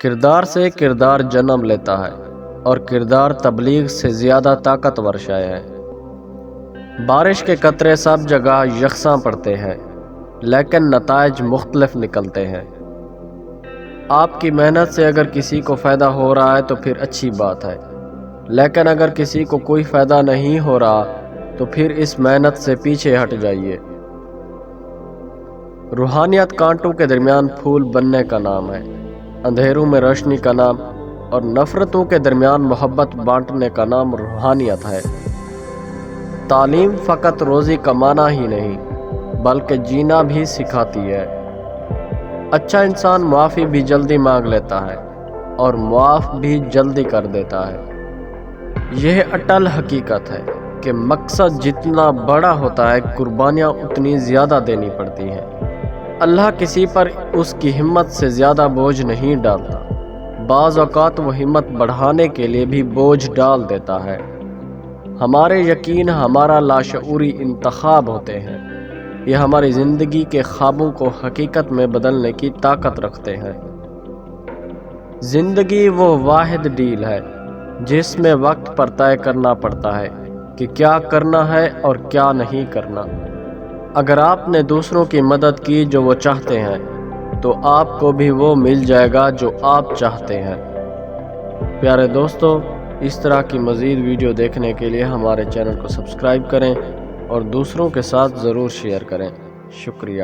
کردار سے کردار جنم لیتا ہے اور کردار تبلیغ سے زیادہ طاقتور شے ہے۔ بارش کے قطرے سب جگہ یکساں پڑتے ہیں لیکن نتائج مختلف نکلتے ہیں۔ آپ کی محنت سے اگر کسی کو فائدہ ہو رہا ہے تو پھر اچھی بات ہے، لیکن اگر کسی کو کوئی فائدہ نہیں ہو رہا تو پھر اس محنت سے پیچھے ہٹ جائیے۔ روحانیت کانٹوں کے درمیان پھول بننے کا نام ہے، اندھیروں میں روشنی کا نام، اور نفرتوں کے درمیان محبت بانٹنے کا نام روحانیت ہے۔ تعلیم فقط روزی کمانا ہی نہیں بلکہ جینا بھی سکھاتی ہے۔ اچھا انسان معافی بھی جلدی مانگ لیتا ہے اور معاف بھی جلدی کر دیتا ہے۔ یہ اٹل حقیقت ہے کہ مقصد جتنا بڑا ہوتا ہے قربانیاں اتنی زیادہ دینی پڑتی ہیں۔ اللہ کسی پر اس کی ہمت سے زیادہ بوجھ نہیں ڈالتا، بعض اوقات وہ ہمت بڑھانے کے لیے بھی بوجھ ڈال دیتا ہے۔ ہمارے یقین ہمارا لاشعوری انتخاب ہوتے ہیں، یہ ہماری زندگی کے خوابوں کو حقیقت میں بدلنے کی طاقت رکھتے ہیں۔ زندگی وہ واحد ڈیل ہے جس میں وقت پر طے کرنا پڑتا ہے کہ کیا کرنا ہے اور کیا نہیں کرنا۔ اگر آپ نے دوسروں کی مدد کی جو وہ چاہتے ہیں تو آپ کو بھی وہ مل جائے گا جو آپ چاہتے ہیں۔ پیارے دوستو، اس طرح کی مزید ویڈیو دیکھنے کے لیے ہمارے چینل کو سبسکرائب کریں اور دوسروں کے ساتھ ضرور شیئر کریں۔ شکریہ۔